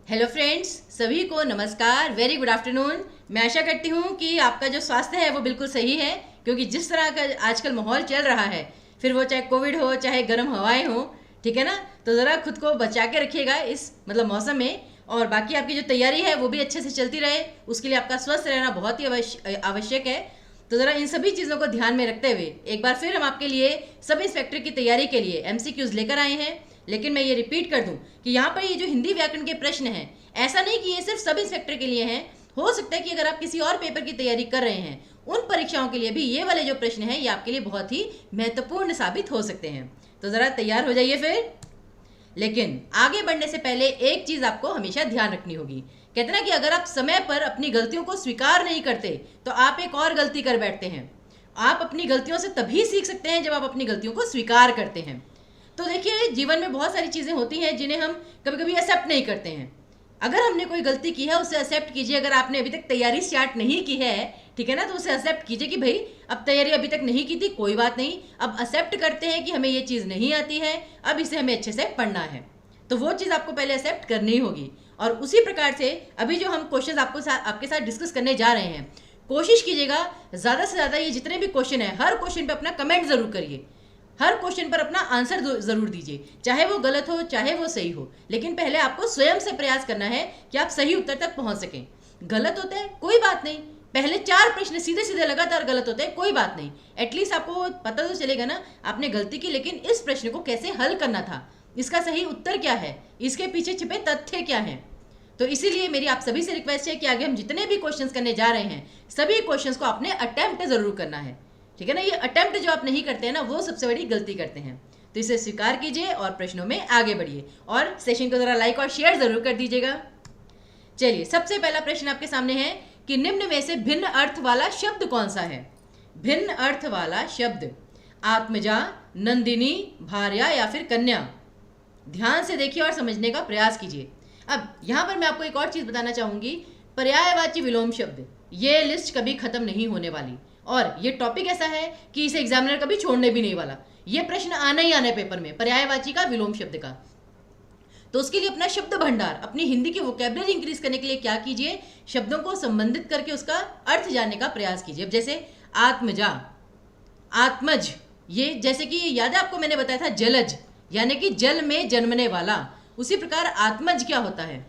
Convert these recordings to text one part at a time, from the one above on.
Hello friends, सभी को नमस्कार, वेरी गुड आफ्टरनून। मैं आशा करती हूँ कि आपका जो स्वास्थ्य है वो बिल्कुल सही है, क्योंकि जिस तरह का आजकल माहौल चल रहा है, फिर वो चाहे कोविड हो चाहे गर्म हवाएं हो, ठीक है ना। तो ज़रा खुद को बचा के रखिएगा इस मौसम में, और बाकी आपकी जो तैयारी है वो भी अच्छे से चलती रहे। उसके लिए आपका स्वस्थ रहना बहुत ही आवश्यक है। तो ज़रा इन सभी चीज़ों को ध्यान में रखते हुए एक बार फिर हम आपके लिए सब इंस्पेक्टर की तैयारी के लिए MCQs लेकर आए हैं। लेकिन मैं ये रिपीट कर दूं कि यहाँ पर ये जो हिंदी व्याकरण के प्रश्न हैं, ऐसा नहीं कि ये सिर्फ सब इंस्पेक्टर के लिए हैं। हो सकता है कि अगर आप किसी और पेपर की तैयारी कर रहे हैं, उन परीक्षाओं के लिए भी ये वाले जो प्रश्न हैं ये आपके लिए बहुत ही महत्वपूर्ण साबित हो सकते हैं। तो ज़रा तैयार हो जाइए फिर। लेकिन आगे बढ़ने से पहले एक चीज़ आपको हमेशा ध्यान रखनी होगी। कहते ना कि अगर आप समय पर अपनी गलतियों को स्वीकार नहीं करते तो आप एक और गलती कर बैठते हैं। आप अपनी गलतियों से तभी सीख सकते हैं जब आप अपनी गलतियों को स्वीकार करते हैं। तो देखिए, जीवन में बहुत सारी चीज़ें होती हैं जिन्हें हम कभी कभी एक्सेप्ट नहीं करते हैं। अगर हमने कोई गलती की है उसे एक्सेप्ट कीजिए। अगर आपने अभी तक तैयारी स्टार्ट नहीं की है, ठीक है ना, तो उसे एक्सेप्ट कीजिए कि भाई अब तैयारी अभी तक नहीं की थी, कोई बात नहीं, अब एक्सेप्ट करते हैं कि हमें ये चीज़ नहीं आती है, अब इसे हमें अच्छे से पढ़ना है। तो वो चीज़ आपको पहले एक्सेप्ट करनी होगी। और उसी प्रकार से अभी जो हम क्वेश्चन आपके साथ डिस्कस करने जा रहे हैं, कोशिश कीजिएगा ज़्यादा से ज़्यादा ये जितने भी क्वेश्चन है, हर क्वेश्चन पर अपना कमेंट ज़रूर करिए, हर क्वेश्चन पर अपना आंसर जरूर दीजिए, चाहे वो गलत हो चाहे वो सही हो। लेकिन पहले आपको स्वयं से प्रयास करना है कि आप सही उत्तर तक पहुंच सकें। गलत होता है कोई बात नहीं, पहले 4 प्रश्न सीधे सीधे लगातार गलत होते हैं, कोई बात नहीं, एटलीस्ट आपको पता तो चलेगा ना आपने गलती की, लेकिन इस प्रश्न को कैसे हल करना था, इसका सही उत्तर क्या है, इसके पीछे छिपे तथ्य क्या हैं। तो इसीलिए मेरी आप सभी से रिक्वेस्ट है कि आगे हम जितने भी क्वेश्चंस करने जा रहे हैं, सभी क्वेश्चंस को आपने अटेम्प्ट जरूर करना है, ठीक है ना। ये अटेम्प्ट जो आप नहीं करते हैं ना, वो सबसे बड़ी गलती करते हैं। तो इसे स्वीकार कीजिए और प्रश्नों में आगे बढ़िए, और सेशन को जरा लाइक और शेयर जरूर कर दीजिएगा। चलिए, सबसे पहला प्रश्न आपके सामने है कि निम्न में से भिन्न अर्थ वाला शब्द कौन सा है। भिन्न अर्थ वाला शब्द, आत्मजा, नंदिनी, भार्या या फिर कन्या। ध्यान से देखिए और समझने का प्रयास कीजिए। अब यहाँ पर मैं आपको एक और चीज बताना चाहूंगी, पर्यायवाची विलोम शब्द, ये लिस्ट कभी खत्म नहीं होने वाली, और ये टॉपिक ऐसा है कि इसे एग्जामिनर कभी छोड़ने भी नहीं वाला। ये प्रश्न आना ही आना है पेपर में, पर्यायवाची का विलोम शब्द का। तो उसके लिए अपना शब्द भंडार, अपनी हिंदी की वोकेबलरी इंक्रीज करने के लिए क्या कीजिए, शब्दों को संबंधित करके उसका अर्थ जानने का प्रयास कीजिए। अब जैसे आत्मजा, आत्मज, ये जैसे कि याद है आपको मैंने बताया था जलज, यानी कि जल में जन्मने वाला। उसी प्रकार आत्मज क्या होता है,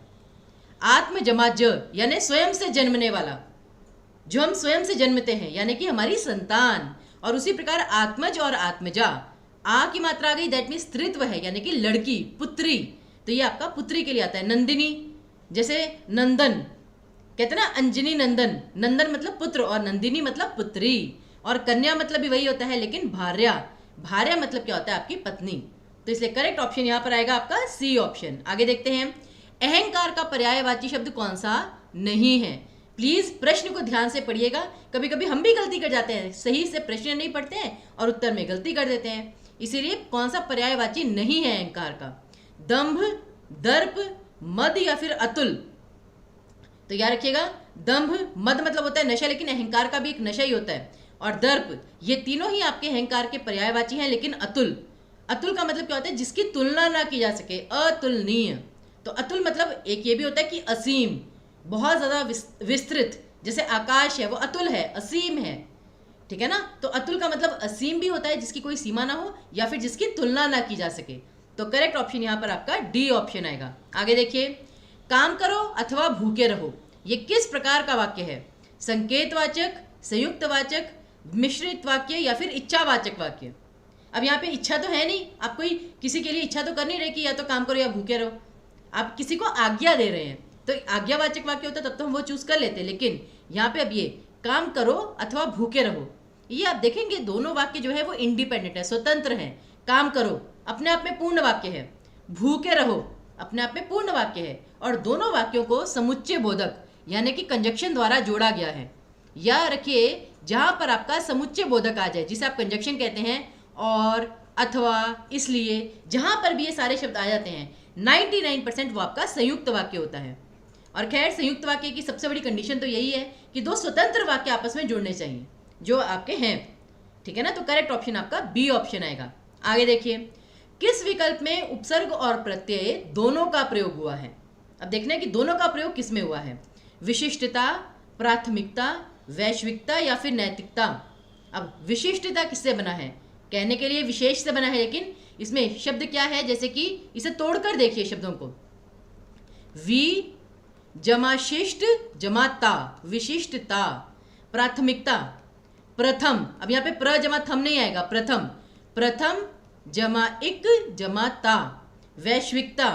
आत्मजमाज, यानी स्वयं से जन्मने वाला, जो हम स्वयं से जन्मते हैं, यानी कि हमारी संतान। और उसी प्रकार आत्मज और आत्मजा, आ की मात्रा आ गई, दैट मीन्स स्त्रीत्व है, यानी कि लड़की, पुत्री। तो ये आपका पुत्री के लिए आता है। नंदिनी, जैसे नंदन, कहते ना अंजनी नंदन, नंदन मतलब पुत्र और नंदिनी मतलब पुत्री। और कन्या मतलब भी वही होता है, लेकिन भार्या, भार्या मतलब क्या होता है, आपकी पत्नी। तो इसलिए करेक्ट ऑप्शन यहाँ पर आएगा आपका सी ऑप्शन। आगे देखते हैं, अहंकार का पर्यायवाची शब्द कौन सा नहीं है। प्लीज प्रश्न को ध्यान से पढ़िएगा। कभी कभी हम भी गलती कर जाते हैं, सही से प्रश्न नहीं पढ़ते हैं और उत्तर में गलती कर देते हैं। इसीलिए कौन सा पर्यायवाची नहीं है अहंकार का, दंभ, दर्प, मद या फिर अतुल। तो याद रखिएगा, दंभ, मद मतलब होता है नशा, लेकिन अहंकार का भी एक नशा ही होता है। और दर्प, ये तीनों ही आपके अहंकार के पर्यायवाची हैं। लेकिन अतुल, अतुल का मतलब क्या होता है, जिसकी तुलना ना की जा सके, अतुलनीय। तो अतुल मतलब एक ये भी होता है कि असीम, बहुत ज़्यादा विस्तृत, जैसे आकाश है वो अतुल है, असीम है, ठीक है ना। तो अतुल का मतलब असीम भी होता है, जिसकी कोई सीमा ना हो या फिर जिसकी तुलना ना की जा सके। तो करेक्ट ऑप्शन यहाँ पर आपका डी ऑप्शन आएगा। आगे देखिए, काम करो अथवा भूखे रहो, ये किस प्रकार का वाक्य है, संकेतवाचक, संयुक्तवाचक, मिश्रित वाक्य या फिर इच्छावाचक वाक्य। अब यहाँ पे इच्छा तो है नहीं, आप कोई किसी के लिए इच्छा तो कर नहीं रहे कि या तो काम करो या भूखे रहो, आप किसी को आज्ञा दे रहे हैं। तो आज्ञावाचक वाक्य होता तब तो हम वो चूज कर लेते, लेकिन यहाँ पे अब ये काम करो अथवा भूखे रहो, ये आप देखेंगे दोनों वाक्य जो है वो इंडिपेंडेंट है, स्वतंत्र है। काम करो अपने आप में पूर्ण वाक्य है, भूखे रहो अपने आप में पूर्ण वाक्य है, और दोनों वाक्यों को समुच्चय बोधक यानी कि कंजक्शन द्वारा जोड़ा गया है। या रखिए, जहां पर आपका समुच्चय बोधक आ जाए, जिसे आप कंजक्शन कहते हैं, और अथवा, इसलिए, जहां पर भी ये सारे शब्द आ जाते हैं, 99% वो आपका संयुक्त वाक्य होता है। और खैर, संयुक्त वाक्य की सबसे बड़ी कंडीशन तो यही है कि दो स्वतंत्र वाक्य आपस में जुड़ने चाहिए जो आपके हैं, ठीक है ना। तो करेक्ट ऑप्शन आपका बी ऑप्शन आएगा। आगे देखिए, किस विकल्प में उपसर्ग और प्रत्यय दोनों का प्रयोग हुआ है। अब देखना है कि दोनों का प्रयोग किस में हुआ है, विशिष्टता, प्राथमिकता, वैश्विकता या फिर नैतिकता। अब विशिष्टता किससे बना है, कहने के लिए विशेष से बना है, लेकिन इसमें शब्द क्या है, जैसे कि इसे तोड़कर देखिए शब्दों को, वि जमा शिष्ट जमा ता, विशिष्टता। प्राथमिकता, प्रथम, अब यहाँ पे प्र जमा थम नहीं आएगा, प्रथम, प्रथम जमा इक जमा ता। वैश्विकता,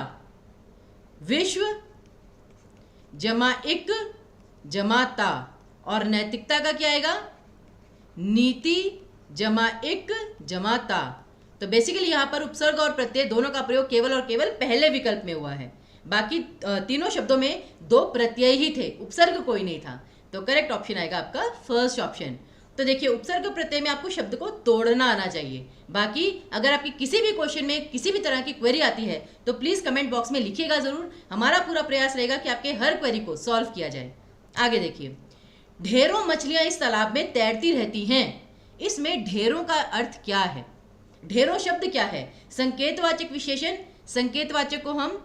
विश्व जमा इक जमा ता। और नैतिकता का क्या आएगा, नीति जमा इक जमा ता। तो बेसिकली यहाँ पर उपसर्ग और प्रत्यय दोनों का प्रयोग केवल और केवल पहले विकल्प में हुआ है, बाकी तीनों शब्दों में दो प्रत्यय ही थे, उपसर्ग कोई नहीं था। तो करेक्ट ऑप्शन आएगा आपका फर्स्ट ऑप्शन। तो देखिए उपसर्ग प्रत्यय में आपको शब्द को तोड़ना आना चाहिए। बाकी अगर आपकी किसी भी क्वेश्चन में किसी भी तरह की क्वेरी आती है तो प्लीज कमेंट बॉक्स में लिखिएगा जरूर, हमारा पूरा प्रयास रहेगा कि आपके हर क्वेरी को सॉल्व किया जाए। आगे देखिए, ढेरों मछलियां इस तालाब में तैरती रहती हैं। इसमें ढेरों का अर्थ क्या है, ढेरों शब्द क्या है, संकेतवाचक विशेषण, संकेतवाचक को हम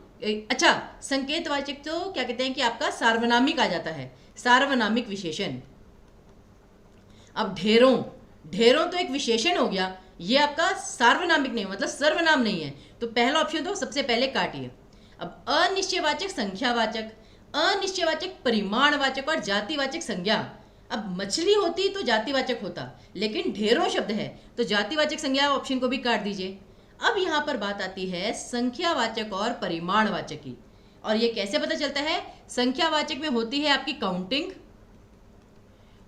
संकेतवाचक तो क्या कहते हैं कि आपका सार्वनामिक आ जाता है, सार्वनामिक विशेषण। अब ढेरों, ढेरों तो एक विशेषण हो गया, ये आपका सार्वनामिक नहीं, मतलब सर्वनाम नहीं है, तो पहला ऑप्शन तो सबसे पहले काटिए। अब अनिश्चयवाचक संख्यावाचक, अनिश्चयवाचक परिमाणवाचक और जातिवाचक संज्ञा। अब मछली होती तो जातिवाचक होता, लेकिन ढेरों शब्द है तो जातिवाचक संज्ञा ऑप्शन को भी काट दीजिए। अब यहाँ पर बात आती है संख्यावाचक और परिमाणवाचक की, और ये कैसे पता चलता है, संख्यावाचक में होती है आपकी काउंटिंग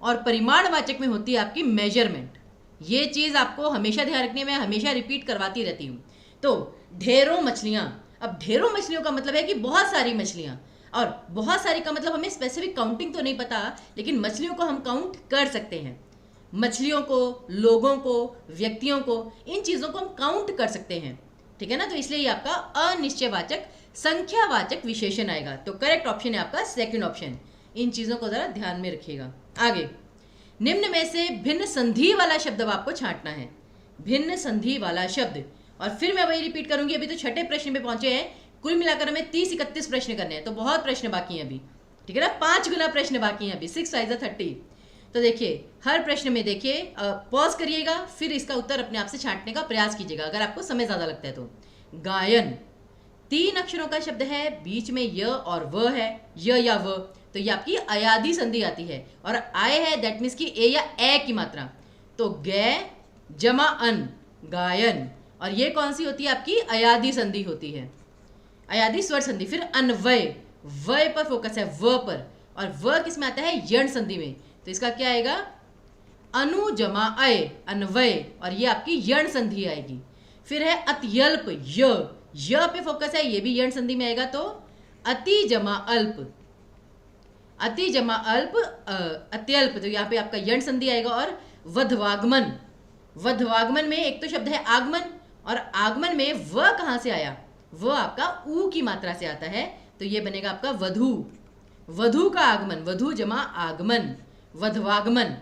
और परिमाणवाचक में होती है आपकी मेजरमेंट। ये चीज़ आपको हमेशा ध्यान रखनी है, मैं हमेशा रिपीट करवाती रहती हूँ। तो ढेरों मछलियाँ, अब ढेरों मछलियों का मतलब है कि बहुत सारी मछलियाँ, और बहुत सारी का मतलब हमें स्पेसिफिक काउंटिंग तो नहीं पता, लेकिन मछलियों को हम काउंट कर सकते हैं, मछलियों को, लोगों को, व्यक्तियों को, इन चीज़ों को हम काउंट कर सकते हैं, ठीक है ना। तो इसलिए ये आपका अनिश्चयवाचक संख्यावाचक विशेषण आएगा। तो करेक्ट ऑप्शन है आपका सेकंड ऑप्शन। इन चीज़ों को ज़रा ध्यान में रखिएगा। आगे, निम्न में से भिन्न संधि वाला शब्द अब आपको छांटना है, भिन्न संधि वाला शब्द। और फिर मैं वही रिपीट करूंगी, अभी तो छठे प्रश्न पे पहुंचे हैं, कुल मिलाकर हमें 30-31 प्रश्न करने हैं, तो बहुत प्रश्न बाकी हैं अभी, ठीक है ना, 5 गुना प्रश्न बाकी हैं अभी, 6 × 30। तो देखिए हर प्रश्न में देखिए पॉज करिएगा, फिर इसका उत्तर अपने आप से छांटने का प्रयास कीजिएगा अगर आपको समय ज़्यादा लगता है तो। गायन 3 अक्षरों का शब्द है, बीच में य और व है, य या व, तो ये आपकी अयादी संधि आती है, और आय है दैट मीन्स की ए या ए की मात्रा, तो गे जमा अन, गायन। और ये कौन सी होती है आपकी अयादी संधि होती है, अयादी स्वर संधि। फिर अन्वय, वय पर फोकस है, व पर, और व किस में आता है, यण संधि में, तो इसका क्या आएगा, अनु जमा अय, अन्वय, और ये आपकी यण संधि आएगी। फिर है अत्यल्प, य पे फोकस है, ये भी यण संधि में आएगा, तो अति जमा अल्प, अति जमा अल्प अत्यल्प, तो यहाँ पे आपका यण संधि आएगा। और वधवागमन, वधवागमन में एक तो शब्द है आगमन, और आगमन में व कहाँ से आया, वो आपका ऊ की मात्रा से आता है, तो ये बनेगा आपका वधु, वधु का आगमन, वधु जमा आगमन, वधवागमन।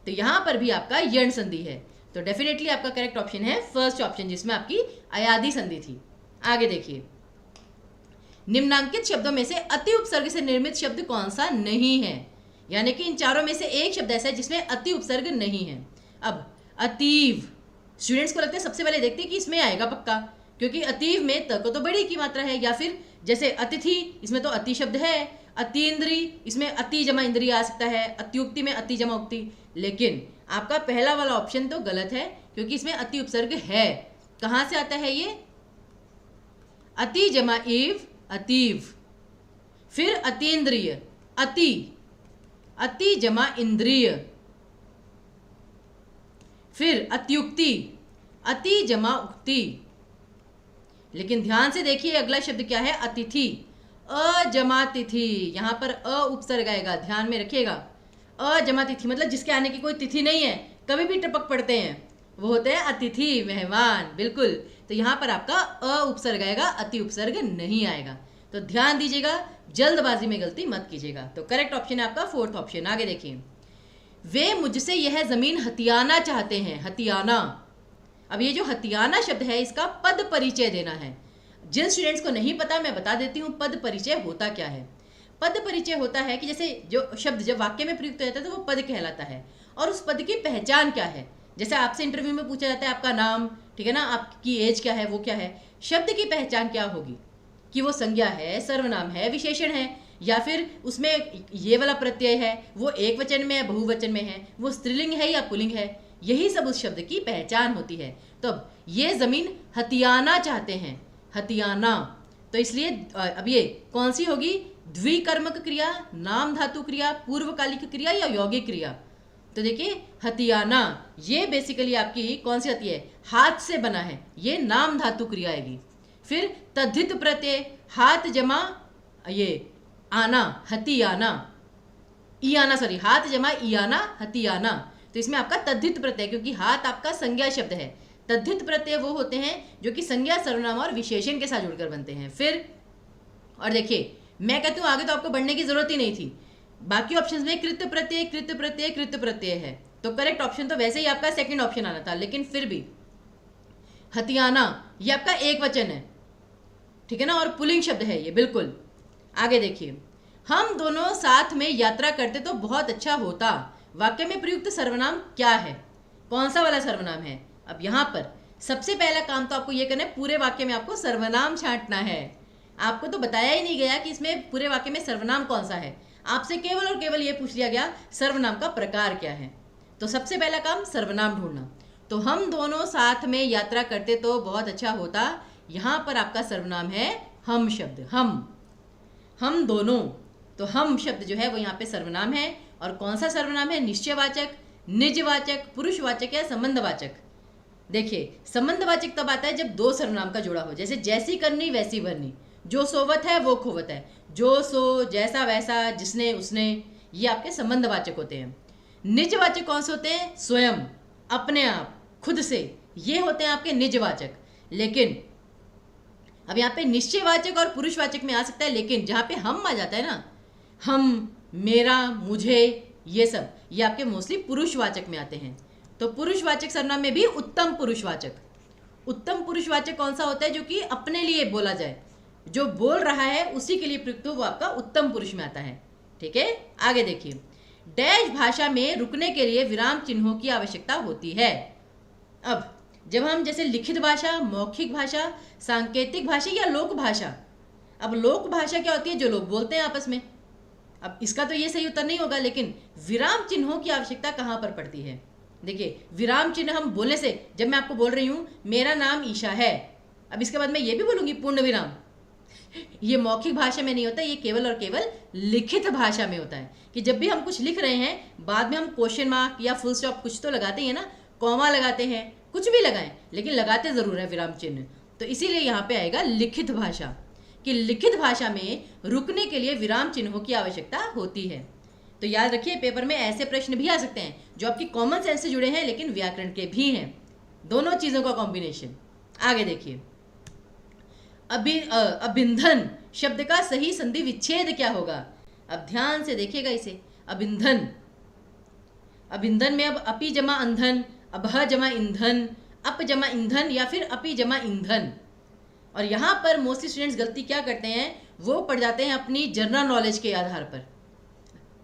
तो यहाँ पर भी आपका यण संधि है, तो डेफिनेटली आपका करेक्ट ऑप्शन है फर्स्ट ऑप्शन, जिसमें आपकी अयादी संधि थी। आगे देखिए, निम्नांकित शब्दों में से अति उपसर्ग से निर्मित शब्द कौन सा नहीं है, यानी कि इन चारों में से एक शब्द ऐसा है जिसमें अति उपसर्ग नहीं है। अब अतीव, स्टूडेंट्स को लगता है सबसे पहले देखते हैं कि इसमें आएगा पक्का, क्योंकि अतीव में त को तो बड़ी की मात्रा है, या फिर जैसे अतिथि, इसमें तो अति शब्द है, अतीन्द्री, इसमें अति जमा इंद्रिय आ सकता है, अत्युक्ति में अति जमा उक्ति, लेकिन आपका पहला वाला ऑप्शन तो गलत है, क्योंकि इसमें अति उपसर्ग है। कहाँ से आता है ये, अति जमा इव, अतीव, फिर अतीन्द्रिय, अति, अति जमा इंद्रिय, फिर अत्युक्ति, अति जमा उक्ति। लेकिन ध्यान से देखिए अगला शब्द क्या है, अतिथि, अजमा तिथि, यहाँ पर अ उपसर्ग आएगा, ध्यान में रखिएगा। अजमा तिथि मतलब जिसके आने की कोई तिथि नहीं है, कभी भी टपक पड़ते हैं, वो होते हैं अतिथि, मेहमान, बिल्कुल। तो यहाँ पर आपका अ उपसर्ग आएगा, अति उपसर्ग नहीं आएगा, तो ध्यान दीजिएगा, जल्दबाजी में गलती मत कीजिएगा। तो करेक्ट ऑप्शन है आपका फोर्थ ऑप्शन। आगे देखिए, वे मुझसे यह जमीन हथियाना चाहते हैं, हथियाना। अब ये जो हथियाना शब्द है, इसका पद परिचय देना है, जिन स्टूडेंट्स को नहीं पता मैं बता देती हूँ, पद परिचय होता क्या है। पद परिचय होता है कि जैसे जो शब्द जब वाक्य में प्रयुक्त हो जाता है तो वो पद कहलाता है, और उस पद की पहचान क्या है। जैसे आपसे इंटरव्यू में पूछा जाता है आपका नाम, ठीक है ना, आपकी एज क्या है, वो क्या है। शब्द की पहचान क्या होगी कि वो संज्ञा है, सर्वनाम है, विशेषण है, या फिर उसमें ये वाला प्रत्यय है, वो एक वचन में है, बहुवचन में है, वो स्त्रीलिंग है या पुल्लिंग है। यही सब उस शब्द की पहचान होती है। तो अब ये जमीन हथियाना चाहते हैं, हथियाना, तो इसलिए अब ये कौन सी होगी, द्विकर्मक क्रिया, नाम धातु क्रिया, पूर्वकालिक क्रिया या यौगिक क्रिया। तो देखिए हथियाना ये बेसिकली आपकी कौन सी आती है, हाथ से बना है, ये नाम धातु क्रिया आएगी। फिर तद्धित प्रत्यय, हाथ जमा ये आना, हथियाना, इयाना, सॉरी, हाथ जमा इयाना, हथियाना। तो इसमें आपका तद्धित प्रत्यय, क्योंकि हाथ आपका संज्ञा शब्द है। तद्धित प्रत्यय वो होते हैं जो कि संज्ञा, सर्वनाम और विशेषण के साथ जुड़कर बनते हैं। फिर और देखिए मैं कहती हूँ आगे तो आपको बढ़ने की जरूरत ही नहीं थी। बाकी ऑप्शंस में कृत प्रत्यय, कृत प्रत्यय, कृत प्रत्यय है, तो करेक्ट ऑप्शन तो वैसे ही आपका सेकंड ऑप्शन आना था, लेकिन फिर भी हथियाना ये आपका एक वचन है, ठीक है ना, और पुल्लिंग शब्द है ये, बिल्कुल। आगे देखिए, हम दोनों साथ में यात्रा करते तो बहुत अच्छा होता, वाक्य में प्रयुक्त सर्वनाम क्या है, कौन सा वाला सर्वनाम है। अब यहाँ पर सबसे पहला काम तो आपको ये करना है, पूरे वाक्य में आपको सर्वनाम छांटना है। आपको तो बताया ही नहीं गया कि इसमें पूरे वाक्य में सर्वनाम कौन सा है, आपसे केवल और केवल ये पूछ लिया गया सर्वनाम का प्रकार क्या है। तो सबसे पहला काम सर्वनाम ढूंढना। तो हम दोनों साथ में यात्रा करते तो बहुत अच्छा होता, यहाँ पर आपका सर्वनाम है हम शब्द, हम दोनों। तो हम शब्द जो है वो यहाँ पे सर्वनाम है, और कौन सा सर्वनाम है, निश्चयवाचक, निजवाचक, पुरुषवाचक या संबंधवाचक। देखिए संबंधवाचक तब आता है जब दो सर्वनाम का जोड़ा हो, जैसे जैसी करनी वैसी भरनी, जो सोवत है वो खोवत है, जो सो, जैसा वैसा, जिसने उसने, ये आपके संबंधवाचक होते हैं। निजवाचक कौन से होते हैं, स्वयं, अपने आप, खुद से, ये होते हैं आपके निजवाचक। लेकिन अब यहाँ पे निश्चयवाचक और पुरुषवाचक में आ सकता है, लेकिन जहाँ पे हम आ जाता है ना, हम, मेरा, मुझे, ये सब, ये आपके मोस्टली पुरुषवाचक में आते हैं। तो पुरुषवाचक सर्वनाम में भी उत्तम पुरुषवाचक, उत्तम पुरुषवाचक कौन सा होता है, जो कि अपने लिए बोला जाए, जो बोल रहा है उसी के लिए प्रयुक्त हो, वो आपका उत्तम पुरुष में आता है। ठीक है, आगे देखिए, डैश भाषा में रुकने के लिए विराम चिन्हों की आवश्यकता होती है। अब जब हम जैसे लिखित भाषा, मौखिक भाषा, सांकेतिक भाषा या लोक भाषा, अब लोक भाषा क्या होती है, जो लोग बोलते हैं आपस में। अब इसका तो ये सही उत्तर नहीं होगा, लेकिन विराम चिन्हों की आवश्यकता कहाँ पर पड़ती है। देखिए विराम चिन्ह हम बोलने से, जब मैं आपको बोल रही हूँ मेरा नाम ईशा है, अब इसके बाद मैं ये भी बोलूँगी पूर्ण विराम, ये मौखिक भाषा में नहीं होता, ये केवल और केवल लिखित भाषा में होता है। कि जब भी हम कुछ लिख रहे हैं, बाद में हम क्वेश्चन मार्क या फुल स्टॉप कुछ तो लगाते हैं ना, कॉमा लगाते हैं, कुछ भी लगाएं, लेकिन लगाते जरूर है विराम चिन्ह। तो इसीलिए यहाँ पे आएगा लिखित भाषा, कि लिखित भाषा में रुकने के लिए विराम चिन्हों की आवश्यकता होती है। तो याद रखिए पेपर में ऐसे प्रश्न भी आ सकते हैं जो आपकी कॉमन सेंस से जुड़े हैं, लेकिन व्याकरण के भी हैं, दोनों चीज़ों का कॉम्बिनेशन। आगे देखिए, अभिंधन शब्द का सही संधि विच्छेद क्या होगा। अब ध्यान से देखिएगा इसे, अभिंधन, अभिंधन में अब अपि जमा अंधन, अभह जमा ईंधन, अप जमा ईंधन या फिर अपि जमा ईंधन। और यहाँ पर मोस्टली स्टूडेंट्स गलती क्या करते हैं, वो पढ़ जाते हैं अपनी जनरल नॉलेज के आधार पर।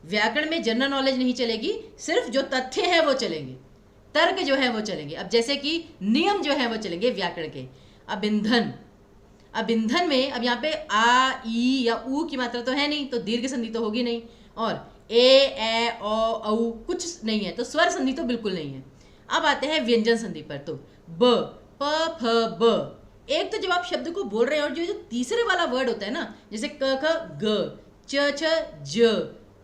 व्याकरण में जनरल नॉलेज नहीं चलेगी, सिर्फ जो तथ्य हैं वो चलेंगे, तर्क जो है वो चलेंगे। अब जैसे कि नियम जो है वो चलेंगे व्याकरण के। अभिंधन, अभिंधन में अब यहाँ पे आ, ई या ऊ की मात्रा तो है नहीं, तो दीर्घ संधि तो होगी नहीं, और ए, औ कुछ नहीं है, तो स्वर संधि तो बिल्कुल नहीं है। अब आते हैं व्यंजन संधि पर, तो ब, प, फ, ब। एक तो जब आप शब्द को बोल रहे हैं और जो तीसरे वाला वर्ड होता है ना, जैसे क, ख, ग, च, छ, ज,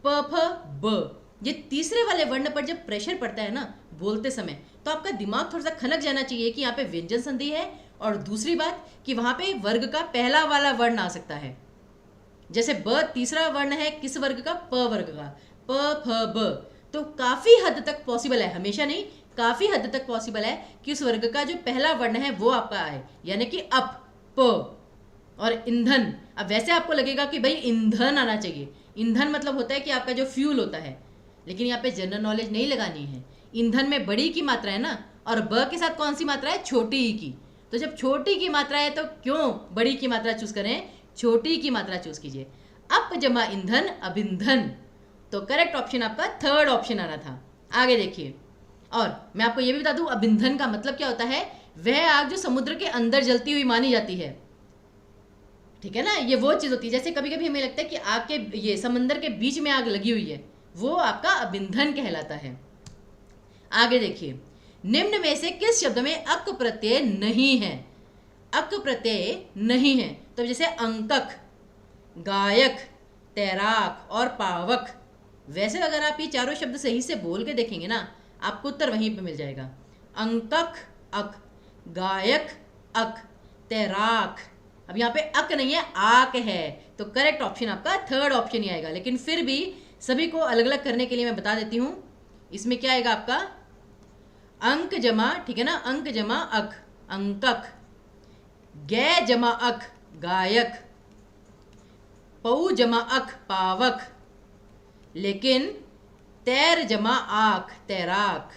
प, फ, ब, ये तीसरे वाले वर्ण पर जब प्रेशर पड़ता है ना बोलते समय, तो आपका दिमाग थोड़ा सा खनक जाना चाहिए कि यहाँ पे व्यंजन संधि है, और दूसरी बात कि वहाँ पे वर्ग का पहला वाला वर्ण आ सकता है। जैसे ब तीसरा वर्ण है किस वर्ग का, प वर्ग का, प, फ, ब। तो काफ़ी हद तक पॉसिबल है, हमेशा नहीं, काफ़ी हद तक पॉसिबल है कि उस वर्ग का जो पहला वर्ण है वो आपका आए, यानी कि अप, प। और ईंधन, अब वैसे आपको लगेगा कि भाई ईंधन आना चाहिए, ईंधन मतलब होता है कि आपका जो फ्यूल होता है, लेकिन यहाँ पे जनरल नॉलेज नहीं लगानी है। ईंधन में बड़ी की मात्रा है ना, और ब के साथ कौन सी मात्रा है, छोटी ई की, तो जब छोटी की मात्रा है तो क्यों बड़ी की मात्रा चूज करें, छोटी की मात्रा चूज कीजिए। अप जमा ईंधन अभिंधन, तो करेक्ट ऑप्शन आपका थर्ड ऑप्शन आना था। आगे देखिए, और मैं आपको ये भी बता दूं अभिंधन का मतलब क्या होता है, वह आग जो समुद्र के अंदर जलती हुई मानी जाती है, ठीक है ना। ये वो चीज होती है, जैसे कभी कभी हमें लगता है कि आग के ये समंदर के बीच में आग लगी हुई है, वो आपका अभिंधन कहलाता है। आगे देखिए, निम्न में से किस शब्द में अक प्रत्यय नहीं है, अक प्रत्यय नहीं है। तो जैसे अंकक, गायक, तैराक और पावक, वैसे अगर आप ये चारों शब्द सही से बोल के देखेंगे ना, आपको उत्तर वहीं पे मिल जाएगा। अंकक अक, गायक अक, तैराक, अब यहाँ पे अक नहीं है आक है, तो करेक्ट ऑप्शन आपका थर्ड ऑप्शन ही आएगा। लेकिन फिर भी सभी को अलग अलग करने के लिए मैं बता देती हूँ, इसमें क्या आएगा आपका अंक जमा, ठीक है ना, अंक जमा अक अंकक, गे जमा अक गायक, पऊ जमा अक पावक, लेकिन तैर जमा आक तैराक,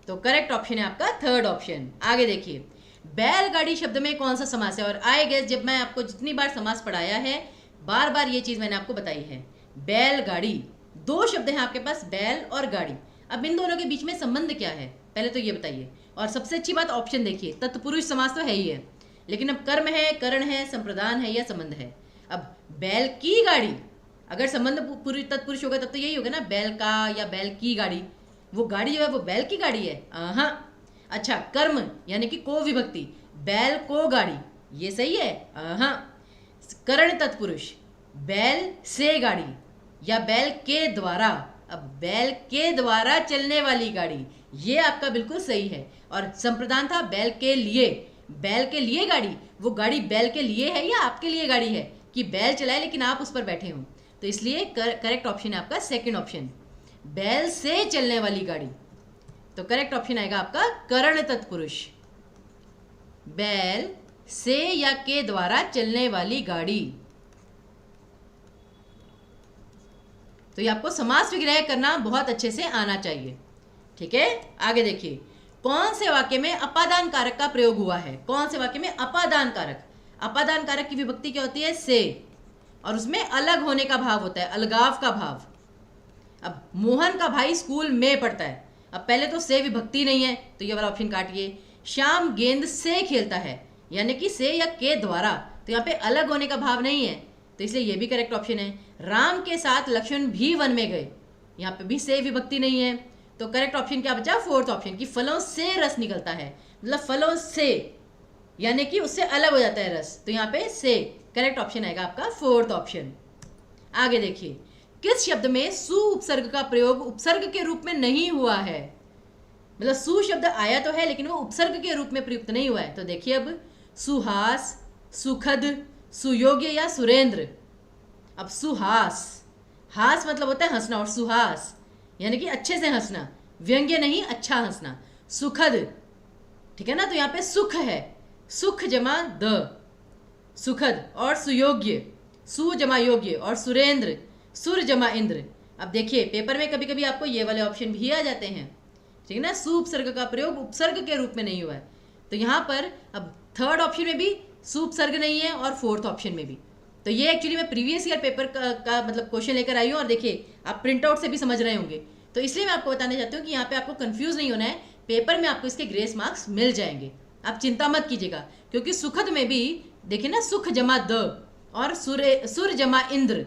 तो करेक्ट ऑप्शन है आपका थर्ड ऑप्शन। आगे देखिए, बैलगाड़ी शब्द में कौन सा समास है, और आई गेस जब मैं आपको जितनी बार समास पढ़ाया है बार बार ये चीज मैंने आपको बताई है। बैलगाड़ी, दो शब्द हैं आपके पास, बैल और गाड़ी। अब इन दोनों के बीच में संबंध क्या है पहले तो ये बताइए। और सबसे अच्छी बात ऑप्शन देखिए, तत्पुरुष समास तो है ही है, लेकिन अब कर्म है, करण है, संप्रदान है या संबंध है। अब बैल की गाड़ी, अगर संबंध तत्पुरुष होगा तब तो यही होगा ना, बैल का या बैल की गाड़ी, वो गाड़ी जो है वो बैल की गाड़ी है। हाँ, अच्छा, कर्म यानी कि को विभक्ति, बैल को गाड़ी, ये सही है। हाँ, करण तत्पुरुष, बैल से गाड़ी या बैल के द्वारा, अब बैल के द्वारा चलने वाली गाड़ी, ये आपका बिल्कुल सही है। और संप्रदान था बैल के लिए, बैल के लिए गाड़ी, वो गाड़ी बैल के लिए है या आपके लिए गाड़ी है कि बैल चलाए लेकिन आप उस पर बैठे हो, तो इसलिए करेक्ट ऑप्शन है आपका सेकंड ऑप्शन, बैल से चलने वाली गाड़ी। तो करेक्ट ऑप्शन आएगा आपका करण तत्पुरुष, बैल से या के द्वारा चलने वाली गाड़ी। तो ये आपको समास विग्रह करना बहुत अच्छे से आना चाहिए, ठीक है। आगे देखिए, कौन से वाक्य में अपादान कारक का प्रयोग हुआ है, कौन से वाक्य में अपादान कारक, अपादान कारक की विभक्ति क्या होती है, से, और उसमें अलग होने का भाव होता है, अलगाव का भाव। अब मोहन का भाई स्कूल में पढ़ता है, अब पहले तो से विभक्ति नहीं है तो ये वाला ऑप्शन काटिए। श्याम गेंद से खेलता है, यानी कि से या के द्वारा, तो यहाँ पे अलग होने का भाव नहीं है, तो इसलिए ये भी करेक्ट ऑप्शन है। राम के साथ लक्ष्मण भी वन में गए, यहाँ पे भी से विभक्ति नहीं है, तो करेक्ट ऑप्शन क्या बचा, फोर्थ ऑप्शन, कि फलों से रस निकलता है, मतलब फलों से यानी कि उससे अलग हो जाता है रस, तो यहाँ पे से, करेक्ट ऑप्शन आएगा आपका फोर्थ ऑप्शन। आगे देखिए, किस शब्द में सु उपसर्ग का प्रयोग उपसर्ग के रूप में नहीं हुआ है, मतलब सु शब्द आया तो है लेकिन वो उपसर्ग के रूप में प्रयुक्त नहीं हुआ है। तो देखिए, अब सुहास, सुखद, सुयोग्य या सुरेंद्र। अब सुहास, हास मतलब होता है हंसना, और सुहास यानी कि अच्छे से हंसना, व्यंग्य नहीं, अच्छा हंसना। सुखद, ठीक है ना, तो यहाँ पे सुख है, सुख जमा द, सुखद, और सुयोग्य, सु जमा योग्य, और सुरेंद्र, सुर जमा इंद्र। अब देखिए, पेपर में कभी कभी आपको ये वाले ऑप्शन भी आ जाते हैं, ठीक है ना, सु उपसर्ग का प्रयोग उपसर्ग के रूप में नहीं हुआ है, तो यहाँ पर अब थर्ड ऑप्शन में भी सु उपसर्ग नहीं है और फोर्थ ऑप्शन में भी। तो ये एक्चुअली मैं प्रीवियस ईयर पेपर का मतलब क्वेश्चन लेकर आई हूँ, और देखिए आप प्रिंट आउट से भी समझ रहे होंगे, तो इसलिए मैं आपको बताना चाहती हूँ कि यहाँ पे आपको कंफ्यूज नहीं होना है, पेपर में आपको इसके ग्रेस मार्क्स मिल जाएंगे, आप चिंता मत कीजिएगा। क्योंकि सुखद में भी देखिए ना, सुख जमा द, और सुर जमा इंद्र,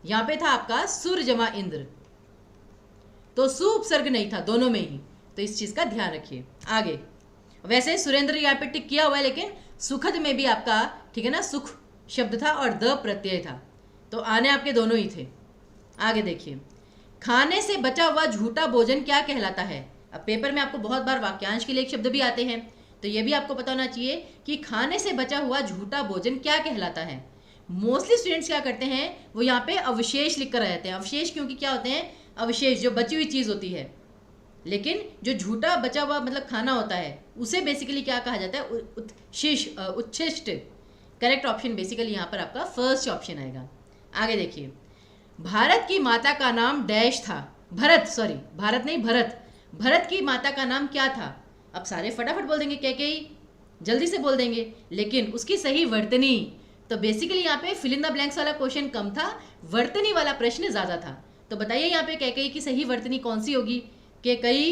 यहाँ पे था आपका सुर जमा इंद्र, तो सु उपसर्ग नहीं था दोनों में ही, तो इस चीज का ध्यान रखिए। आगे वैसे सुरेंद्र यहाँ पे टिक किया हुआ है, लेकिन सुखद में भी आपका, ठीक है ना, सुख शब्द था और द प्रत्यय था, तो आने आपके दोनों ही थे। आगे देखिए, खाने से बचा हुआ झूठा भोजन क्या कहलाता है। अब पेपर में आपको बहुत बार वाक्यांश के लिए एक शब्द भी आते हैं, तो ये भी आपको पता होना चाहिए कि खाने से बचा हुआ झूठा भोजन क्या कहलाता है। मोस्टली स्टूडेंट्स क्या करते हैं, वो यहाँ पे अवशेष लिख कर आ जाते हैं। अवशेष क्योंकि क्या होते हैं, अवशेष जो बची हुई चीज होती है, लेकिन जो झूठा बचा हुआ मतलब खाना होता है उसे बेसिकली क्या कहा जाता है, उच्छिष्ट। करेक्ट ऑप्शन बेसिकली यहाँ पर आपका फर्स्ट ऑप्शन आएगा। आगे देखिए, भारत की माता का नाम डैश था, भरत, सॉरी भारत नहीं भरत, भरत की माता का नाम क्या था। अब सारे फटाफट बोल देंगे कैकेयी, जल्दी से बोल देंगे, लेकिन उसकी सही वर्तनी। तो बेसिकली यहाँ पे फिल इन द ब्लैंक्स वाला क्वेश्चन कम था, वर्तनी वाला प्रश्न ज्यादा था। तो बताइए यहाँ पे कैकई की सही वर्तनी कौन सी होगी? केकई,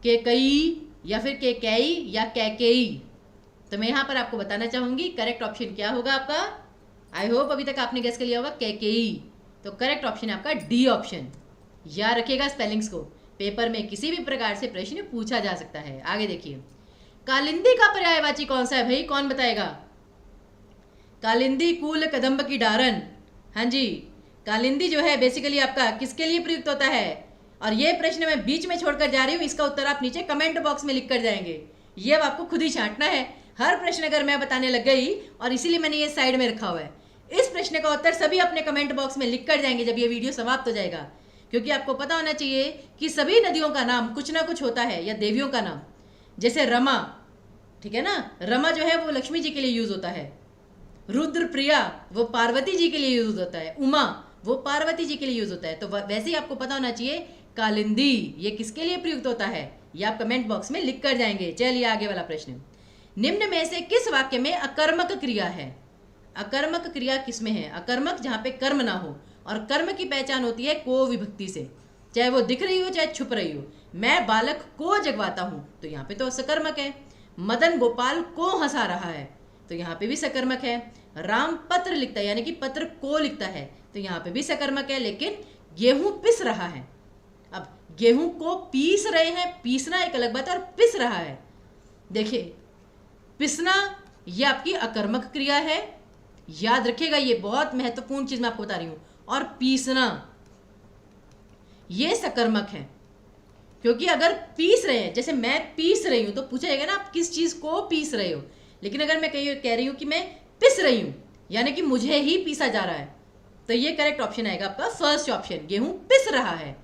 केकई, या फिर केकई, या कैकेई? तो मैं यहाँ पर आपको बताना चाहूंगी करेक्ट ऑप्शन क्या होगा आपका। आई होप अभी तक आपने गेस कर लिया होगा कैकेई। तो करेक्ट ऑप्शन है आपका डी ऑप्शन। याद रखिएगा स्पेलिंग्स को, पेपर में किसी भी प्रकार से प्रश्न पूछा जा सकता है। आगे देखिए, कालिंदी का पर्यायवाची कौन सा है भाई, कौन बताएगा? कालिंदी कूल कदम्ब की डारन। हाँ जी, कालिंदी जो है बेसिकली आपका किसके लिए प्रयुक्त होता है? और ये प्रश्न मैं बीच में छोड़कर जा रही हूँ, इसका उत्तर आप नीचे कमेंट बॉक्स में लिख कर जाएंगे। ये अब आपको खुद ही छांटना है। हर प्रश्न अगर मैं बताने लग गई, और इसीलिए मैंने ये साइड में रखा हुआ है, इस प्रश्न का उत्तर सभी अपने कमेंट बॉक्स में लिख कर जाएंगे जब ये वीडियो समाप्त हो जाएगा। क्योंकि आपको पता होना चाहिए कि सभी नदियों का नाम कुछ ना कुछ होता है, या देवियों का नाम। जैसे रमा, ठीक है ना, रमा जो है वो लक्ष्मी जी के लिए यूज होता है। रुद्र प्रिया वो पार्वती जी के लिए यूज होता है। उमा वो पार्वती जी के लिए यूज होता है। तो वैसे ही आपको पता होना चाहिए कालिंदी ये किसके लिए प्रयुक्त होता है, ये आप कमेंट बॉक्स में लिख कर जाएंगे। चलिए आगे वाला प्रश्न, निम्न में से किस वाक्य में अकर्मक क्रिया है? अकर्मक क्रिया किसमें है? अकर्मक जहां पे कर्म ना हो, और कर्म की पहचान होती है को विभक्ति से, चाहे वो दिख रही हो चाहे छुप रही हो। मैं बालक को जगवाता हूं, तो यहाँ पे तो सकर्मक है। मदन गोपाल को हंसा रहा है, तो यहाँ पे भी सकर्मक है। राम पत्र लिखता है, यानी कि पत्र को लिखता है, तो यहाँ पे भी सकर्मक है। लेकिन गेहूं पिस रहा है, अब गेहूं को पीस रहे हैं, पीसना एक अलग बात है, और पिस रहा है। देखिए, पिसना ये आपकी अकर्मक क्रिया है, याद रखिएगा, ये बहुत महत्वपूर्ण चीज मैं आपको बता रही हूं। और पीसना ये सकर्मक है, क्योंकि अगर पीस रहे हैं, जैसे मैं पीस रही हूं, तो पूछा जाएगा ना आप किस चीज को पीस रहे हो। लेकिन अगर मैं कह रही हूं कि मैं पिस रही हूं, यानी कि मुझे ही पीसा जा रहा है, तो ये करेक्ट ऑप्शन आएगा आपका फर्स्ट ऑप्शन, गेहूं पिस रहा है।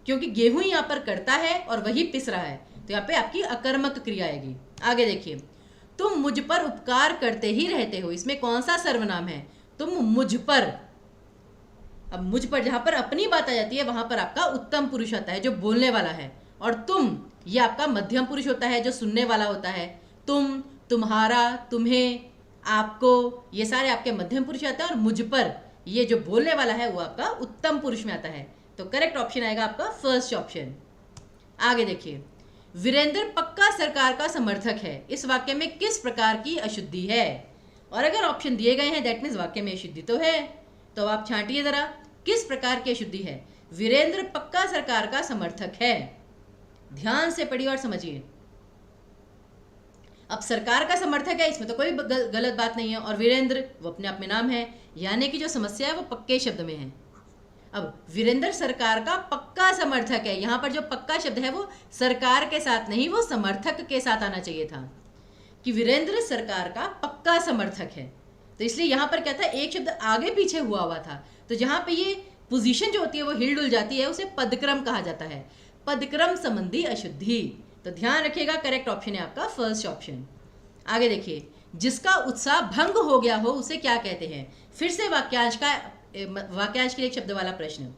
क्योंकि गेहूं यहां पर करता है और वही पिस रहा है, तो यहाँ पे आपकी अकर्मक क्रिया आएगी। आगे देखिए, तुम मुझ पर उपकार करते ही रहते हो, इसमें कौन सा सर्वनाम है? तुम मुझ पर। अब मुझ पर जहां पर अपनी बात आ जाती है, वहां पर आपका उत्तम पुरुष आता है जो बोलने वाला है, और तुम ये आपका मध्यम पुरुष होता है जो सुनने वाला होता है। तुम, तुम्हारा, तुम्हें, आपको, ये सारे आपके मध्यम पुरुष आते हैं, और मुझ पर ये जो बोलने वाला है वो आपका उत्तम पुरुष में आता है। तो करेक्ट ऑप्शन आएगा आपका फर्स्ट ऑप्शन। आगे देखिए, वीरेंद्र पक्का सरकार का समर्थक है, इस वाक्य में किस प्रकार की अशुद्धि है? और अगर ऑप्शन दिए गए हैं दैट मीन्स वाक्य में अशुद्धि तो है, तो आप छांटिए जरा किस प्रकार की अशुद्धि है। वीरेंद्र पक्का सरकार का समर्थक है, ध्यान से पढ़िए और समझिए। अब सरकार का समर्थक है, इसमें तो कोई गलत बात नहीं है, और वीरेंद्र वो अपने आप में नाम है, यानी कि जो समस्या है वो पक्के शब्द में है। अब वीरेंद्र सरकार का पक्का समर्थक है, यहां पर जो पक्का शब्द है वो सरकार के साथ नहीं, वो समर्थक के साथ आना चाहिए था, कि वीरेंद्र सरकार का पक्का समर्थक है। तो इसलिए यहां पर क्या था, एक शब्द आगे पीछे हुआ था, तो जहां पे ये पोजीशन जो होती है वो हिल डुल जाती है, उसे पदक्रम कहा जाता है, पदक्रम संबंधी अशुद्धि। तो ध्यान रखिएगा करेक्ट ऑप्शन है आपका फर्स्ट ऑप्शन। आगे देखिए, जिसका उत्साह भंग हो गया हो उसे क्या कहते हैं? फिर से वाक्यांश के लिए एक शब्द वाला प्रश्न।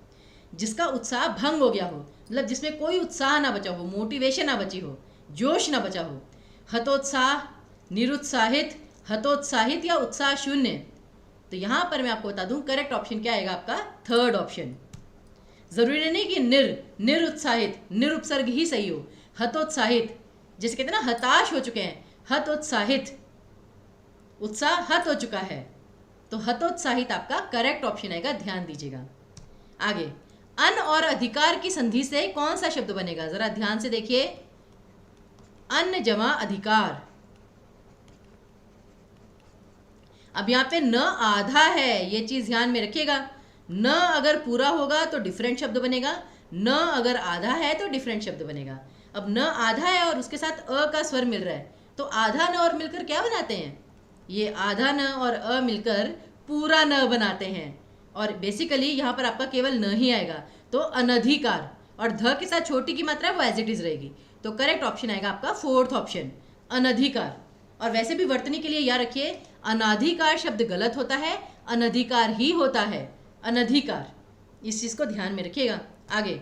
जिसका उत्साह भंग हो गया हो, मतलब जिसमें कोई उत्साह ना बचा हो, मोटिवेशन ना बची हो, जोश ना बचा हो। हतोत्साह, निरुत्साहित, हतोत्साहित या उत्साह शून्य। तो यहां पर मैं आपको बता दूं करेक्ट ऑप्शन क्या आएगा आपका थर्ड ऑप्शन। जरूरी नहीं कि निरुत्साहित, निरुपसर्ग ही सही हो। हतोत्साहित, जैसे कहते हैं ना हताश हो चुके हैं, हतोत्साहित, उत्साह हत हो चुका है, तो हतोत्साहित आपका करेक्ट ऑप्शन आएगा, ध्यान दीजिएगा। आगे, अन और अधिकार की संधि से कौन सा शब्द बनेगा? जरा ध्यान से देखिए, अन जमा अधिकार। अब यहां पे न आधा है, ये चीज ध्यान में रखिएगा। न अगर पूरा होगा तो डिफरेंट शब्द बनेगा, न अगर आधा है तो डिफरेंट शब्द बनेगा। अब न आधा है और उसके साथ अ का स्वर मिल रहा है, तो आधा न और मिलकर क्या बनाते हैं? ये आधा न और अ मिलकर पूरा न बनाते हैं। और बेसिकली यहाँ पर आपका केवल न ही आएगा, तो अनधिकार, और ध के साथ छोटी की मात्रा वो एज इट इज रहेगी। तो करेक्ट ऑप्शन आएगा आपका फोर्थ ऑप्शन, अनधिकार। और वैसे भी वर्तनी के लिए याद रखिए, अनाधिकार शब्द गलत होता है, अनधिकार ही होता है, अनधिकार। इस चीज को ध्यान में रखिएगा। आगे,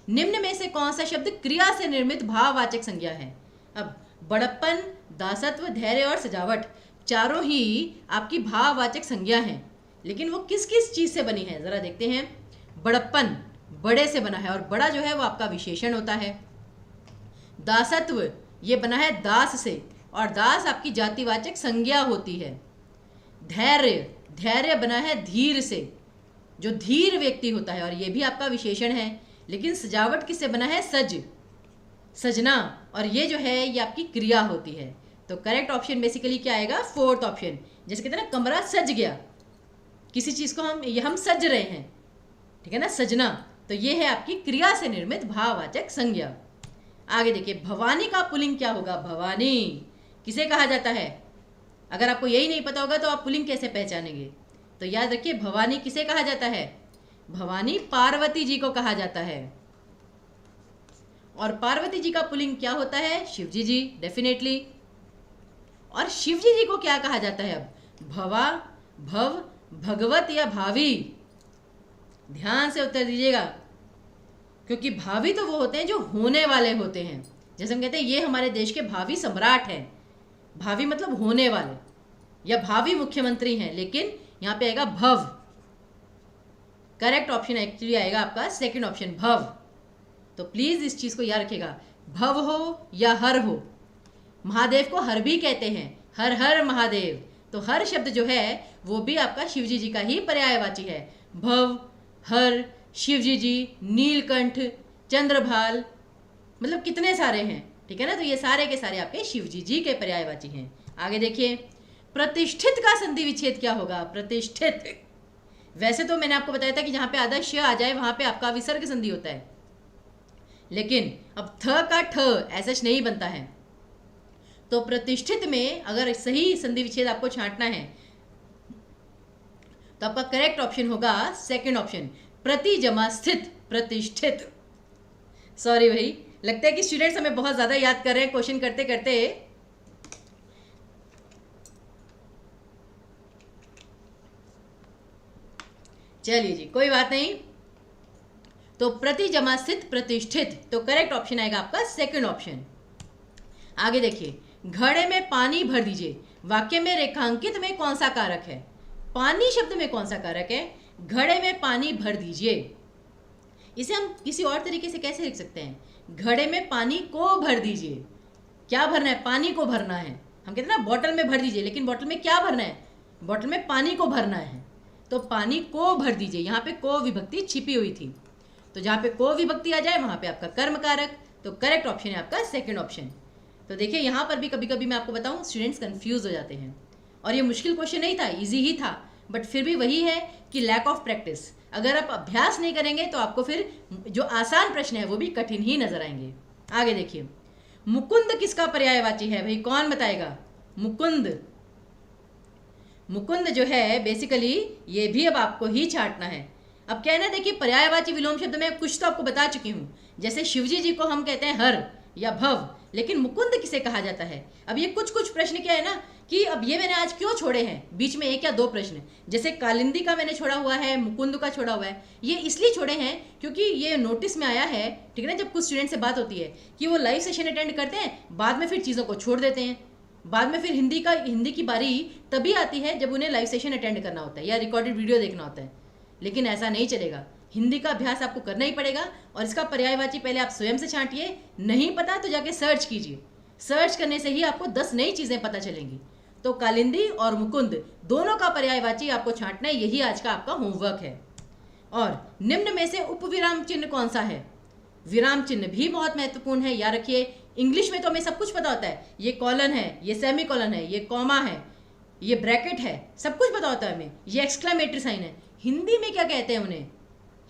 निम्न में से कौन सा शब्द क्रिया से निर्मित भाववाचक संज्ञा है? अब बड़प्पन, दासत्व, धैर्य और सजावट चारों ही आपकी भाववाचक संज्ञा हैं, लेकिन वो किस किस चीज से बनी है जरा देखते हैं। बड़प्पन बड़े से बना है और बड़ा जो है वो आपका विशेषण होता है। दासत्व ये बना है दास से और दास आपकी जातिवाचक संज्ञा होती है। धैर्य धैर्य बना है धीर से, जो धीर व्यक्ति होता है और ये भी आपका विशेषण है। लेकिन सजावट किससे बना है? सज, सजना, और ये जो है ये आपकी क्रिया होती है। तो करेक्ट ऑप्शन बेसिकली क्या आएगा? Fourth option. जैसे कहते हैं ना कमरा सज गया, किसी चीज को हम सज रहे हैं, ठीक है ना, सजना। तो ये है आपकी क्रिया से निर्मित भाववाचक संज्ञा। आगे देखिए, भवानी का पुल्लिंग क्या होगा? भवानी किसे कहा जाता है? अगर आपको यही नहीं पता होगा तो आप पुल्लिंग कैसे पहचानेंगे? तो याद रखिए, भवानी किसे कहा जाता है? भवानी पार्वती जी को कहा जाता है। और पार्वती जी का पुल्लिंग क्या होता है? शिवजी जी, डेफिनेटली। और शिवजी जी को क्या कहा जाता है? अब भवा, भव, भगवत या भावी? ध्यान से उत्तर दीजिएगा, क्योंकि भावी तो वो होते हैं जो होने वाले होते हैं। जैसे हम कहते हैं ये हमारे देश के भावी सम्राट हैं, भावी मतलब होने वाले, या भावी मुख्यमंत्री हैं, लेकिन यहां पे आएगा भव। करेक्ट ऑप्शन एक्चुअली आएगा आपका सेकंड ऑप्शन, भव। तो प्लीज इस चीज को याद रखिएगा, भव हो या हर हो। महादेव को हर भी कहते हैं, हर हर महादेव। तो हर शब्द जो है वो भी आपका शिवजी जी का ही पर्यायवाची है। भव, हर, शिवजी जी, नीलकंठ, चंद्रभाल, मतलब कितने सारे हैं, ठीक है ना। तो ये सारे के सारे आपके शिवजी जी के पर्यायवाची हैं। आगे देखिए, प्रतिष्ठित का संधि विच्छेद क्या होगा? प्रतिष्ठित, वैसे तो मैंने आपको बताया था कि जहां पे आधा श आ जाए वहां पे आपका विसर्ग संधि होता है, लेकिन अब थ का ठ ऐसा नहीं बनता है। तो प्रतिष्ठित में अगर सही संधि विच्छेद आपको छांटना है तो आपका करेक्ट ऑप्शन होगा सेकंड ऑप्शन, प्रति जमा स्थित, प्रतिष्ठित। सॉरी भाई, लगता है कि स्टूडेंट्स हमें बहुत ज्यादा याद कर रहे हैं क्वेश्चन करते करते। चलिए जी, कोई बात नहीं। तो प्रति जमा स्थित, प्रतिष्ठित, तो करेक्ट ऑप्शन आएगा आपका सेकंड ऑप्शन। आगे देखिए, घड़े में पानी भर दीजिए, वाक्य में रेखांकित में कौन सा कारक है? पानी शब्द में कौन सा कारक है? घड़े में पानी भर दीजिए। इसे हम किसी और तरीके से कैसे लिख सकते हैं? घड़े में पानी को भर दीजिए। क्या भरना है? पानी को भरना है। हम कहते हैं ना बॉटल में भर दीजिए, लेकिन बॉटल में क्या भरना है? बॉटल में पानी को भरना है। तो पानी को भर दीजिए, यहाँ पे को विभक्ति छिपी हुई थी, तो जहाँ पे को विभक्ति आ जाए वहां पे आपका कर्म कारक। तो करेक्ट ऑप्शन है आपका सेकंड ऑप्शन। तो देखिए, यहाँ पर भी कभी कभी मैं आपको बताऊं स्टूडेंट्स कंफ्यूज हो जाते हैं, और ये मुश्किल क्वेश्चन नहीं था, इजी ही था, बट फिर भी वही है कि लैक ऑफ प्रैक्टिस। अगर आप अभ्यास नहीं करेंगे तो आपको फिर जो आसान प्रश्न है वो भी कठिन ही नजर आएंगे। आगे देखिए, मुकुंद किसका पर्यायवाची है? भाई कौन बताएगा? मुकुंद, मुकुंद जो है बेसिकली ये भी अब आपको ही छांटना है। अब क्या है ना, देखिए पर्यायवाची विलोम शब्द में कुछ तो आपको बता चुकी हूँ। जैसे शिवजी जी को हम कहते हैं हर या भव, लेकिन मुकुंद किसे कहा जाता है? अब ये कुछ कुछ प्रश्न क्या है ना कि अब ये मैंने आज क्यों छोड़े हैं बीच में एक या दो प्रश्न, जैसे कालिंदी का मैंने छोड़ा हुआ है, मुकुंद का छोड़ा हुआ है। ये इसलिए छोड़े हैं क्योंकि ये नोटिस में आया है, ठीक है ना, जब कुछ स्टूडेंट से बात होती है कि वो लाइव सेशन अटेंड करते हैं, बाद में फिर चीज़ों को छोड़ देते हैं, बाद में फिर हिंदी की बारी तभी आती है जब उन्हें लाइव सेशन अटेंड करना होता है या रिकॉर्डेड वीडियो देखना होता है। लेकिन ऐसा नहीं चलेगा, हिंदी का अभ्यास आपको करना ही पड़ेगा, और इसका पर्यायवाची पहले आप स्वयं से छांटिए। नहीं पता तो जाके सर्च कीजिए, सर्च करने से ही आपको 10 नई चीज़ें पता चलेंगी। तो कालिंदी और मुकुंद दोनों का पर्यायवाची आपको छांटना है, यही आज का आपका होमवर्क है। और निम्न में से उपविराम चिन्ह कौन सा है? विराम चिन्ह भी बहुत महत्वपूर्ण है, याद रखिए। इंग्लिश में तो हमें सब कुछ पता होता है, ये कॉलन है, ये सेमी कॉलन है, ये कॉमा है, ये ब्रैकेट है, सब कुछ पता होता है हमें, ये एक्सक्लेमेटरी साइन है। हिंदी में क्या कहते हैं उन्हें?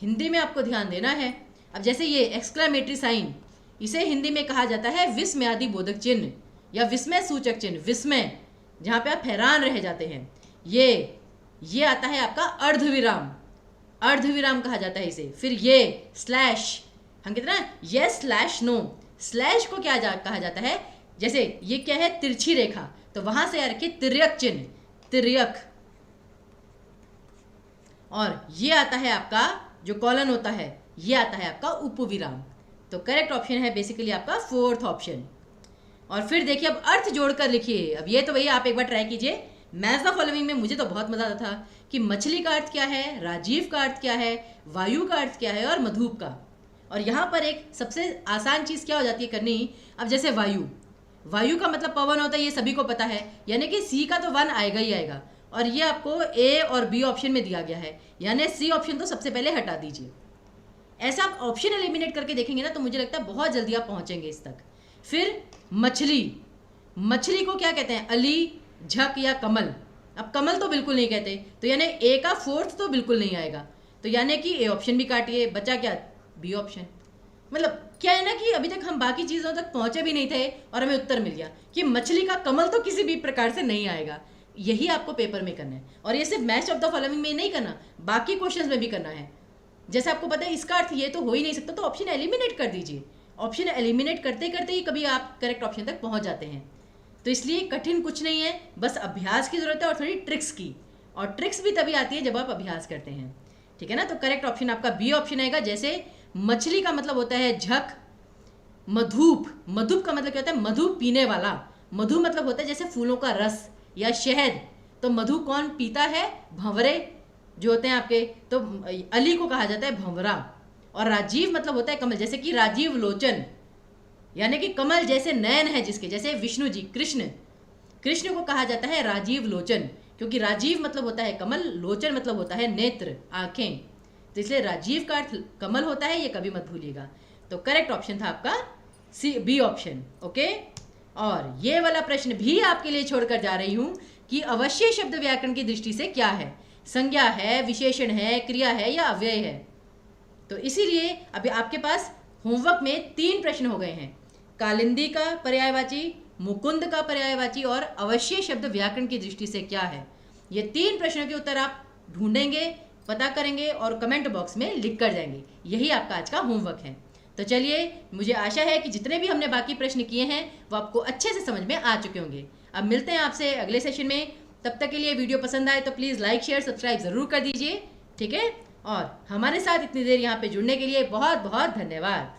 हिंदी में आपको ध्यान देना है। अब जैसे ये एक्सक्लेमेटरी साइन, इसे हिंदी में कहा जाता है विस्मयादि बोधक चिन्ह या विस्मय सूचक चिन्ह, विस्मय, जहाँ पे आप हैरान रह जाते हैं। ये आता है आपका अर्धविराम, अर्धविराम कहा जाता है इसे। फिर ये स्लैश, हम कहते हैं ना ये स्लैश नो, स्लैश को क्या कहा जाता है? जैसे ये क्या है? तिरछी रेखा, तो वहां से यार के तिर्यक चिन्ह, तिर्यक। और ये आता है आपका जो कॉलन होता है, ये आता है आपका उपविराम। तो करेक्ट ऑप्शन है बेसिकली आपका फोर्थ ऑप्शन। और फिर देखिए अब अर्थ जोड़कर लिखिए। अब ये तो भैया आप एक बार ट्राई कीजिए। मैच द फॉलोइंग में मुझे तो बहुत मजा आता था कि मछली का अर्थ क्या है, राजीव का अर्थ क्या है, वायु का अर्थ क्या है और मधुप का। और यहाँ पर एक सबसे आसान चीज़ क्या हो जाती है करनी। अब जैसे वायु, वायु का मतलब पवन होता है, ये सभी को पता है, यानी कि सी का तो 1 आएगा ही आएगा। और ये आपको ए और बी ऑप्शन में दिया गया है, यानी सी ऑप्शन तो सबसे पहले हटा दीजिए। ऐसा आप ऑप्शन एलिमिनेट करके देखेंगे ना तो मुझे लगता है बहुत जल्दी आप पहुंचेंगे इस तक। फिर मछली, मछली को क्या कहते हैं, अली, झक या कमल। अब कमल तो बिल्कुल नहीं कहते, तो यानी ए का 4th तो बिल्कुल नहीं आएगा, तो यानी कि ए ऑप्शन भी काटिए, बचा क्या, बी ऑप्शन। मतलब क्या है ना कि अभी तक हम बाकी चीज़ों तक पहुंचे भी नहीं थे और हमें उत्तर मिल गया कि मछली का कमल तो किसी भी प्रकार से नहीं आएगा। यही आपको पेपर में करना है, और ये सिर्फ मैच ऑफ द फॉलोइंग में नहीं करना, बाकी क्वेश्चंस में भी करना है। जैसे आपको पता है इसका अर्थ ये तो हो ही नहीं सकता, तो ऑप्शन एलिमिनेट कर दीजिए। ऑप्शन एलिमिनेट करते करते ही कभी आप करेक्ट ऑप्शन तक पहुंच जाते हैं। तो इसलिए कठिन कुछ नहीं है, बस अभ्यास की जरूरत है और थोड़ी ट्रिक्स की। और ट्रिक्स भी तभी आती है जब आप अभ्यास करते हैं, ठीक है ना। तो करेक्ट ऑप्शन आपका बी ऑप्शन आएगा। जैसे मछली का मतलब होता है झक, मधुप, मधुप का मतलब क्या होता है, मधु पीने वाला। मधु मतलब होता है जैसे फूलों का रस या शहद, तो मधु कौन पीता है, भंवरे जो होते हैं आपके, तो अली को कहा जाता है भंवरा। और राजीव मतलब होता है कमल, जैसे कि राजीव लोचन, यानी कि कमल जैसे नयन है जिसके, जैसे विष्णु जी, कृष्ण, कृष्ण को कहा जाता है राजीव लोचन, क्योंकि राजीव मतलब होता है कमल, लोचन मतलब होता है नेत्र, आंखें। तो इसलिए राजीव का अर्थ कमल होता है, ये कभी मत भूलिएगा। तो करेक्ट ऑप्शन था आपका सी, बी ऑप्शन। ओके, और ये वाला प्रश्न भी आपके लिए छोड़कर जा रही हूं कि अवश्य शब्द व्याकरण की दृष्टि से क्या है, संज्ञा है, विशेषण है, क्रिया है या अव्यय है। तो इसीलिए अभी आपके पास होमवर्क में 3 प्रश्न हो गए हैं, कालिंदी का पर्यायवाची, मुकुंद का पर्यायवाची और अवश्य शब्द व्याकरण की दृष्टि से क्या है। ये 3 प्रश्नों के उत्तर आप ढूंढेंगे, पता करेंगे और कमेंट बॉक्स में लिख कर जाएंगे। यही आपका आज का होमवर्क है। तो चलिए, मुझे आशा है कि जितने भी हमने बाकी प्रश्न किए हैं वो आपको अच्छे से समझ में आ चुके होंगे। अब मिलते हैं आपसे अगले सेशन में। तब तक के लिए वीडियो पसंद आए तो प्लीज़ लाइक, शेयर, सब्सक्राइब ज़रूर कर दीजिए, ठीक है। और हमारे साथ इतनी देर यहाँ पे जुड़ने के लिए बहुत बहुत धन्यवाद।